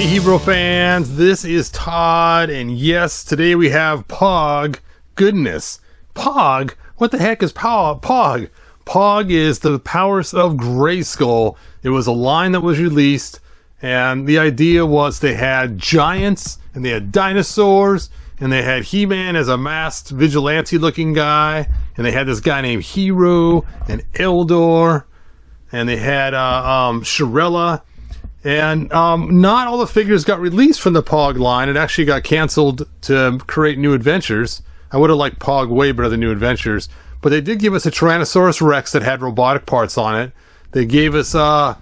Hey Hebrew fans, this is Todd, and yes, today we have Pog goodness. Pog? What the heck is Pog? Pog is the Powers of Grayskull. It was a line that was released, and the idea was they had giants, and they had dinosaurs, and they had He-Man as a masked vigilante-looking guy, and they had this guy named Hero, and Eldor, and they had Shirella. And not all the figures got released from the Pog line. It actually got canceled to create New Adventures. I would have liked Pog way better than New Adventures. But they did give us a Tyrannosaurus Rex that had robotic parts on it. They gave us a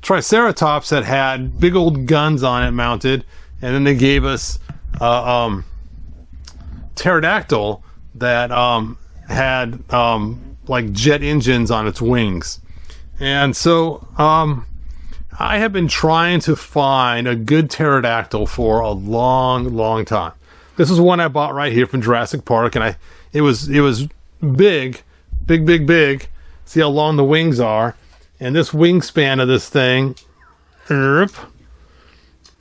Triceratops that had big old guns on it mounted. And then they gave us Pterodactyl that had like jet engines on its wings. And so, I have been trying to find a good pterodactyl for a long time. This is one I bought right here from Jurassic Park, and it was big. See how long the wings are, and this wingspan of this thing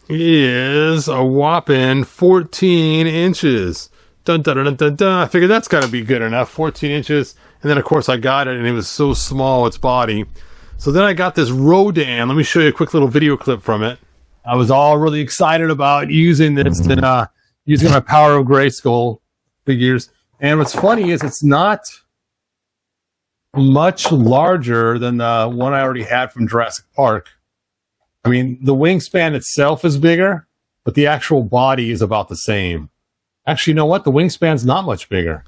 is a whopping 14 inches. Dun, dun, dun, dun, dun. I figured that's got to be good enough, 14 inches. And then, of course, I got it, and it was so small, its body. So then I got this Rodan. Let me show you a quick little video clip from it. I was all really excited about using this and using my Power of Grayskull figures. And what's funny is it's not much larger than the one I already had from Jurassic Park. I mean, the wingspan itself is bigger, but the actual body is about the same. Actually, you know what? The wingspan's not much bigger.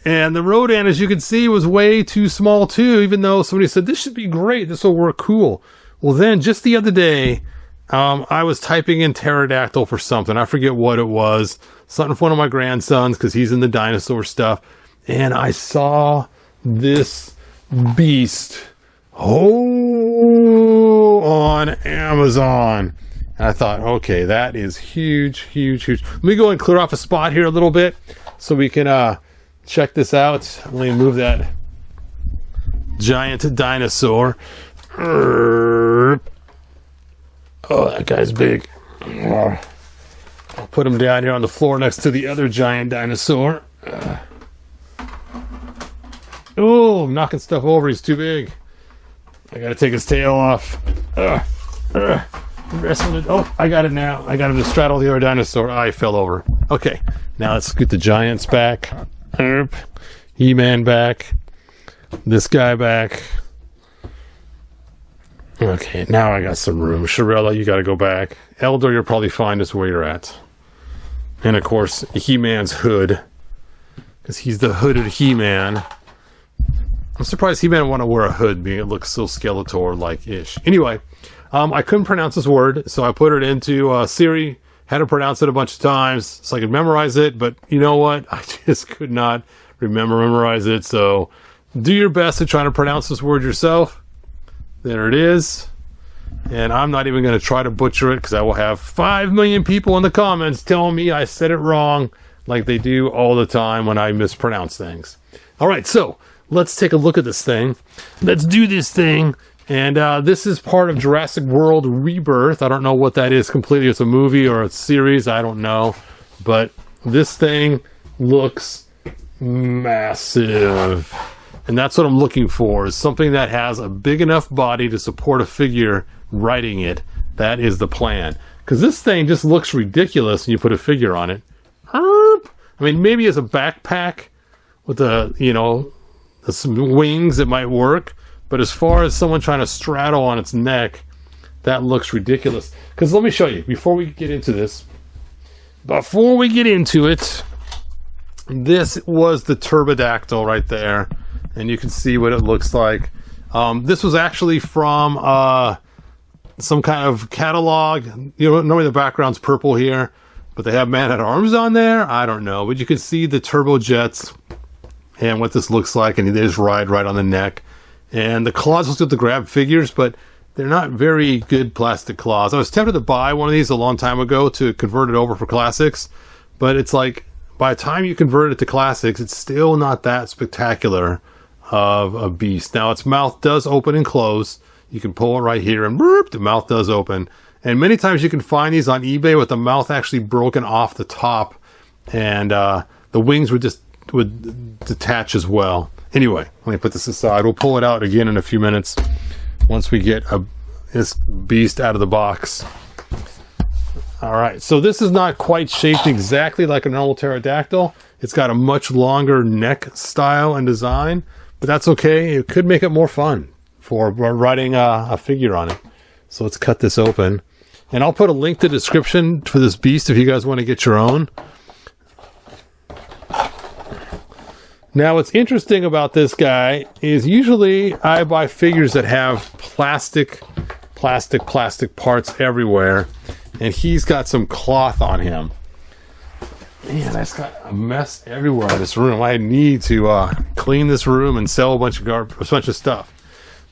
And the Rodan, as you can see, was way too small too, even though somebody said, this should be great, this will work cool. Well then, just the other day, I was typing in pterodactyl for something. I forget what it was. Something for one of my grandsons, because he's in the dinosaur stuff. And I saw this beast on Amazon. And I thought, okay, that is huge. Let me go and clear off a spot here a little bit so we can check this out. Let me move that giant dinosaur. Oh, that guy's big. I'll put him down here on the floor next to the other giant dinosaur. Oh, I'm knocking stuff over. He's too big. I gotta take his tail off. Wrestling it. Oh, I got it now. I got him to straddle the other dinosaur. I fell over. Okay, now let's get the giants back. He-Man back. This guy back. Okay, now I got some room. Shirella, you gotta go back. Eldor, you'll probably find us where you're at. And of course, He-Man's hood. Because he's the hooded He-Man. I'm surprised He-Man want to wear a hood, being it looks so Skeletor-like-ish. Anyway, I couldn't pronounce this word, so I put it into Siri. Had to pronounce it a bunch of times so I could memorize it, but you know what? I just could not memorize it, so do your best to try to pronounce this word yourself. There it is. And I'm not even going to try to butcher it because I will have 5 million people in the comments telling me I said it wrong like they do all the time when I mispronounce things. All right, so let's take a look at this thing. Let's do this thing. And this is part of Jurassic World Rebirth. I don't know what that is completely. It's a movie or a series. I don't know. But this thing looks massive. And that's what I'm looking for, is something that has a big enough body to support a figure riding it. That is the plan. Because this thing just looks ridiculous when you put a figure on it. I mean, maybe as a backpack with some wings, it might work. But as far as someone trying to straddle on its neck, that looks ridiculous. Because let me show you, before we get into this. Before we get into it, this was the Turbodactyl right there. And you can see what it looks like. This was actually from some kind of catalog. You know, normally the background's purple here. But they have Man-at-Arms on there? I don't know. But you can see the turbojets and what this looks like. And they just ride right on the neck. And the claws are supposed to grab figures, but they're not very good plastic claws. I was tempted to buy one of these a long time ago to convert it over for classics, but it's like, by the time you convert it to classics, it's still not that spectacular of a beast. Now, its mouth does open and close. You can pull it right here and boop, the mouth does open. And many times you can find these on eBay with the mouth actually broken off the top, and the wings would detach as well. Anyway, let me put this aside. We'll pull it out again in a few minutes once we get this beast out of the box. All right, so this is not quite shaped exactly like a normal pterodactyl. It's got a much longer neck style and design, but that's okay. It could make it more fun for riding a figure on it. So let's cut this open. And I'll put a link to the description for this beast if you guys want to get your own. Now, what's interesting about this guy is usually I buy figures that have plastic parts everywhere. And he's got some cloth on him. Man, that's got a mess everywhere in this room. I need to clean this room and sell a bunch of stuff.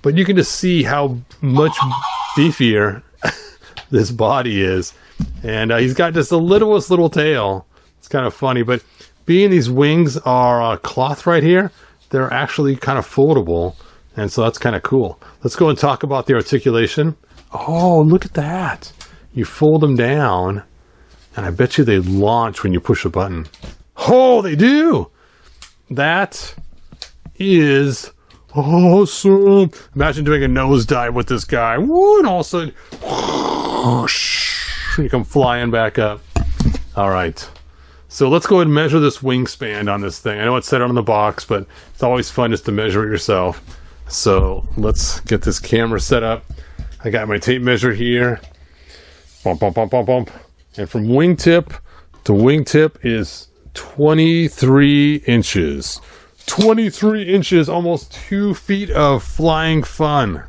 But you can just see how much beefier this body is. And he's got just the littlest little tail. It's kind of funny. But being these wings are cloth right here, they're actually kind of foldable. And so that's kind of cool. Let's go and talk about the articulation. Oh, look at that. You fold them down, and I bet you they launch when you push a button. Oh, they do! That is awesome. Imagine doing a nosedive with this guy. Woo, and all of a sudden, whoosh, you come flying back up. All right. So let's go ahead and measure this wingspan on this thing. I know it's set on the box, but it's always fun just to measure it yourself. So let's get this camera set up. I got my tape measure here. Bump, bump, bump, bump, bump. And from wingtip to wingtip is 23 inches. 23 inches, almost 2 feet of flying fun.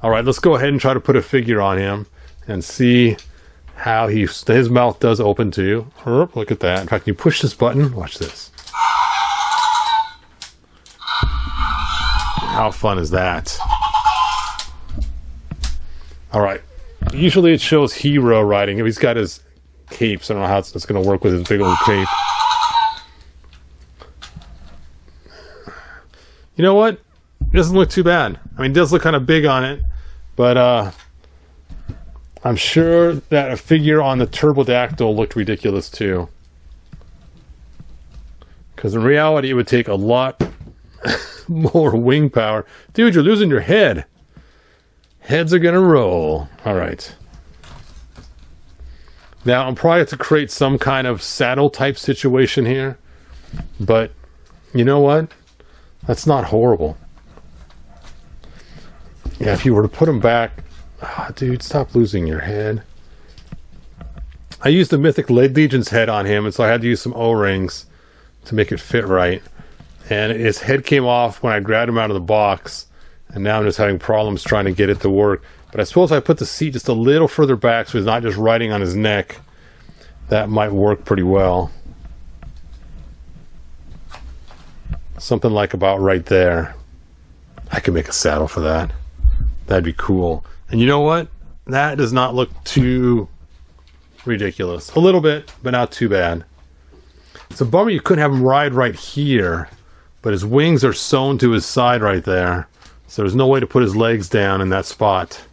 All right, let's go ahead and try to put a figure on him and see how his mouth does open too. Look at that. In fact, you push this button. Watch this. How fun is that? All right. Usually it shows hero riding. If he's got his capes, I don't know how it's going to work with his big old cape. You know what? It doesn't look too bad. I mean, it does look kind of big on it, but I'm sure that a figure on the Turbodactyl looked ridiculous too. Because in reality, it would take a lot more wing power. Dude, you're losing your head. Heads are gonna roll. All right. Now, I'm probably have to create some kind of saddle type situation here. But, you know what? That's not horrible. Yeah, if you were to put them back... Oh, dude, stop losing your head. I used the Mythic Legion's head on him, and so I had to use some O-rings to make it fit right. And his head came off when I grabbed him out of the box. And now I'm just having problems trying to get it to work. But I suppose if I put the seat just a little further back so he's not just riding on his neck, that might work pretty well. Something like about right there. I could make a saddle for that. That'd be cool. And you know what? That does not look too ridiculous. A little bit, but not too bad. It's a bummer you couldn't have him ride right here. But his wings are sewn to his side right there. So there's no way to put his legs down in that spot.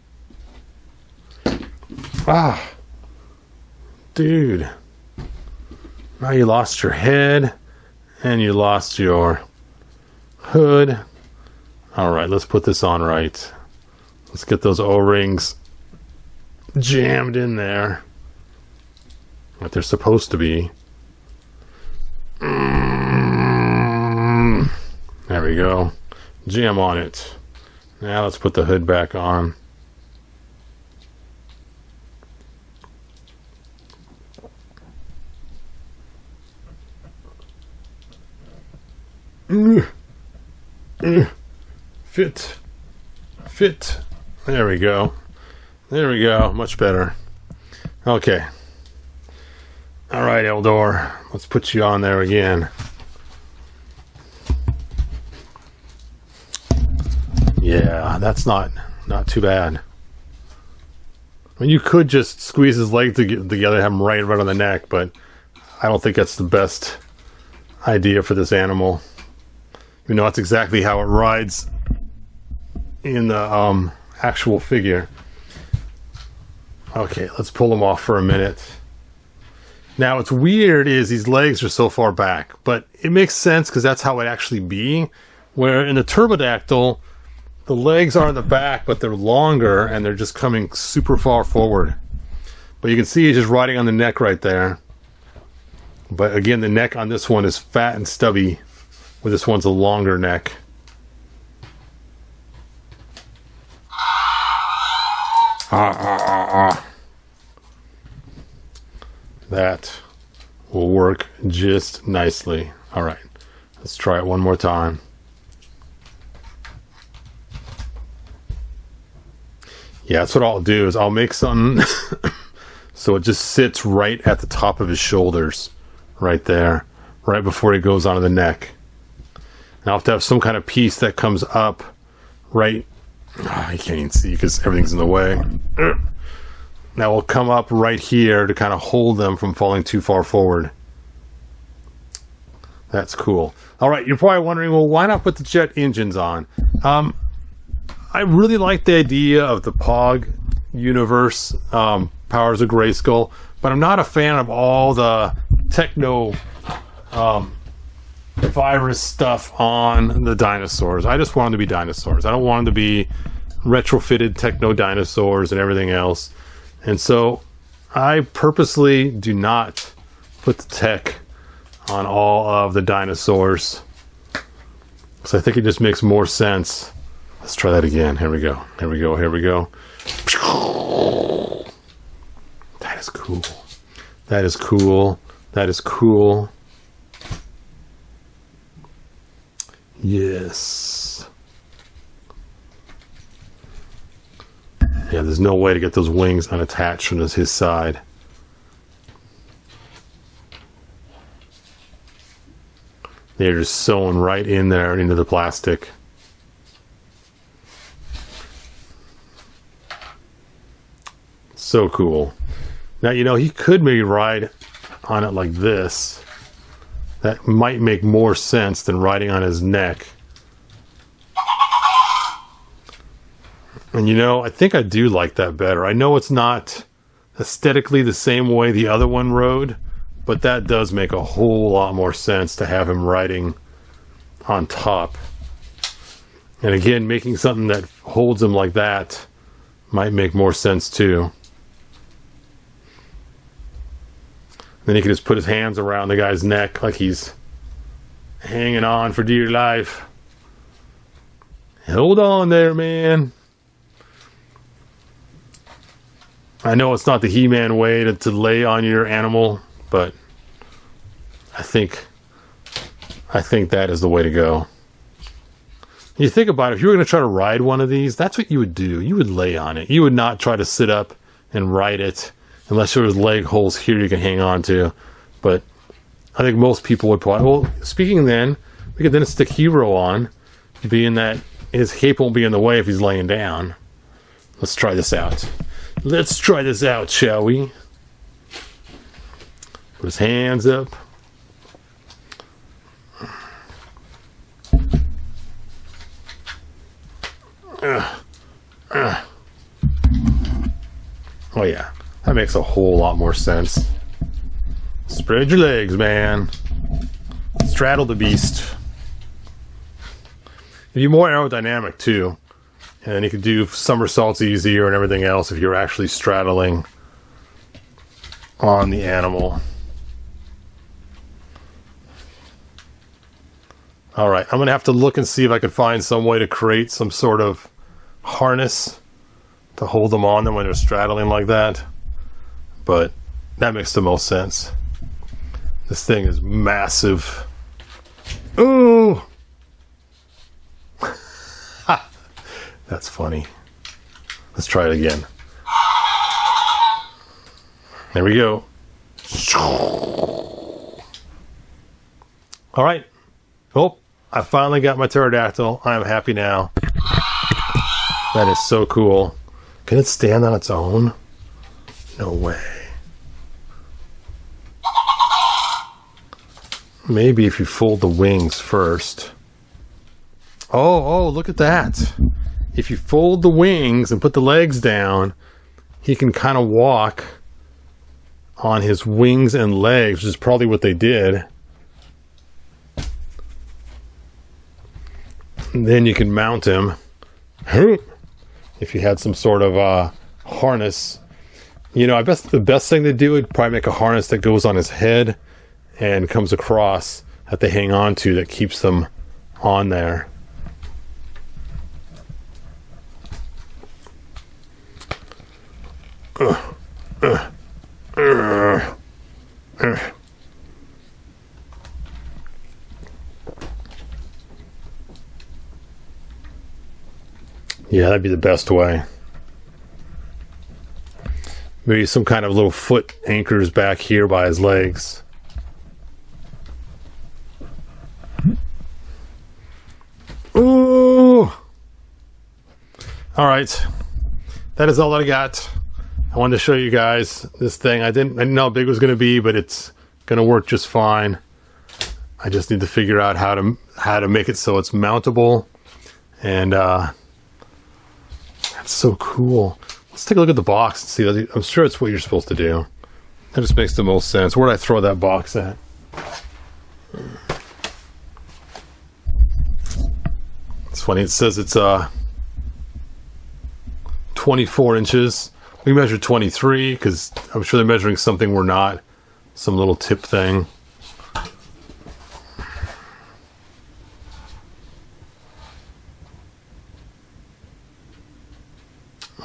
Ah. Dude. Now you lost your head. And you lost your hood. Alright, let's put this on right. Let's get those O-rings jammed in there. Like they're supposed to be. There we go. Jam on it. Now let's put the hood back on. Fit. There we go. There we go. Much better. Okay. All right, Eldor. Let's put you on there again. Yeah, that's not too bad. I mean, you could just squeeze his leg together, have him right on the neck, but I don't think that's the best idea for this animal. You know, that's exactly how it rides in the actual figure. Okay, let's pull him off for a minute. Now, what's weird is these legs are so far back, but it makes sense because that's how it actually be. Where in the Turbodactyl, the legs are in the back, but they're longer and they're just coming super far forward. But you can see he's just riding on the neck right there. But again, the neck on this one is fat and stubby, where this one's a longer neck. That will work just nicely. All right, let's try it one more time. Yeah, that's what I'll do is I'll make something so it just sits right at the top of his shoulders, right there, right before he goes onto the neck. And I'll have to have some kind of piece that comes up right. Oh, you can't even see because everything's in the way. That will come up right here to kind of hold them from falling too far forward. That's cool. All right, you're probably wondering, well, why not put the jet engines on? I really like the idea of the POG universe, Powers of Grayskull, but I'm not a fan of all the techno virus stuff on the dinosaurs. I just want them to be dinosaurs. I don't want them to be retrofitted techno dinosaurs and everything else. And so I purposely do not put the tech on all of the dinosaurs, because I think it just makes more sense. Let's try that again. Here we go. Here we go. Here we go. That is cool. That is cool. That is cool. Yes. Yeah, there's no way to get those wings unattached from his side. They're just sewn right in there into the plastic. So cool. Now, you know, he could maybe ride on it like this. That might make more sense than riding on his neck. And you know, I think I do like that better. I know it's not aesthetically the same way the other one rode, but that does make a whole lot more sense to have him riding on top. And again, making something that holds him like that might make more sense too. Then he can just put his hands around the guy's neck like he's hanging on for dear life. Hold on there, man. I know it's not the He-Man way to lay on your animal, but I think that is the way to go. You think about it, if you were going to try to ride one of these, that's what you would do. You would lay on it. You would not try to sit up and ride it unless there was leg holes here you can hang on to. But I think most people would probably... Well, speaking then, we could then stick Hero on, being that his cape won't be in the way if he's laying down. Let's try this out. Let's try this out, shall we? Put his hands up. Oh yeah, that makes a whole lot more sense. Spread your legs, man. Straddle the beast. It'd be more aerodynamic too. And you could do somersaults easier and everything else if you're actually straddling on the animal. Alright, I'm going to have to look and see if I can find some way to create some sort of harness to hold them on them when they're straddling like that. But that makes the most sense. This thing is massive. Ooh! That's funny. Let's try it again. There we go. All right. Oh, I finally got my pterodactyl. I'm happy now. That is so cool. Can it stand on its own? No way. Maybe if you fold the wings first. Oh, look at that. if you fold the wings and put the legs down, he can kind of walk on his wings and legs, which is probably what they did. And then you can mount him if you had some sort of harness. You know, I guess the best thing to do would probably make a harness that goes on his head and comes across that they hang on to that keeps them on there. Yeah, that'd be the best way. Maybe some kind of little foot anchors back here by his legs. Ooh! Alright. That is all that I got. I wanted to show you guys this thing. I didn't know how big it was going to be, but it's going to work just fine. I just need to figure out how to make it so it's mountable. And that's so cool. Let's take a look at the box and see. I'm sure it's what you're supposed to do. That just makes the most sense. Where did I throw that box at? It's funny. It says it's 24 inches. We measured 23 because I'm sure they're measuring something we're not. Some little tip thing.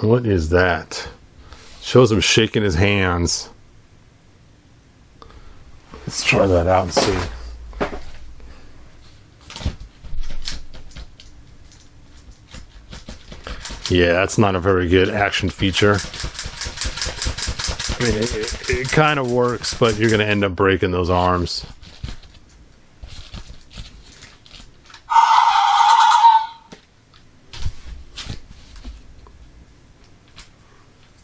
What is that? Shows him shaking his hands. Let's try that out and see. Yeah, that's not a very good action feature. I mean, it kind of works, but you're going to end up breaking those arms.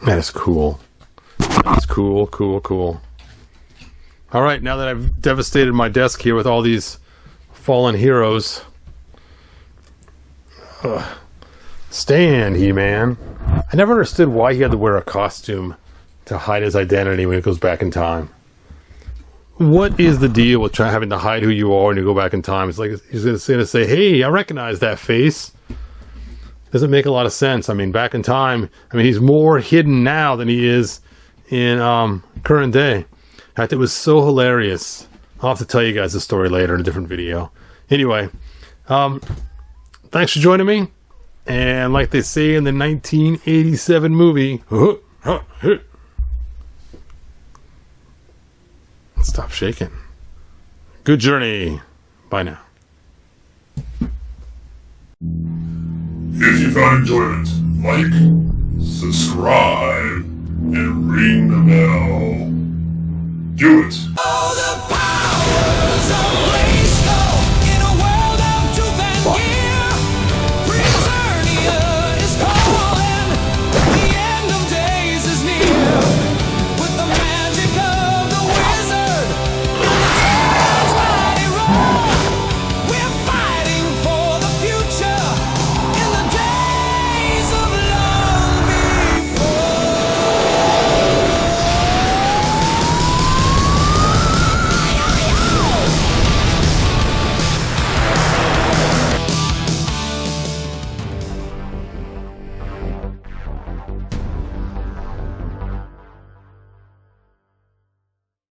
That is cool. That's cool, cool, cool. All right, now that I've devastated my desk here with all these fallen heroes. Stand, He-Man. I never understood why he had to wear a costume to hide his identity when he goes back in time. What is the deal with having to hide who you are when you go back in time? It's like he's going to say, hey, I recognize that face. Doesn't make a lot of sense. I mean, back in time, he's more hidden now than he is in current day. In fact, it was so hilarious. I'll have to tell you guys the story later in a different video. Anyway, thanks for joining me. And like they say in the 1987 movie, stop shaking. Good journey. Bye now. If you found enjoyment, like, subscribe, and ring the bell. Do it! All the powers of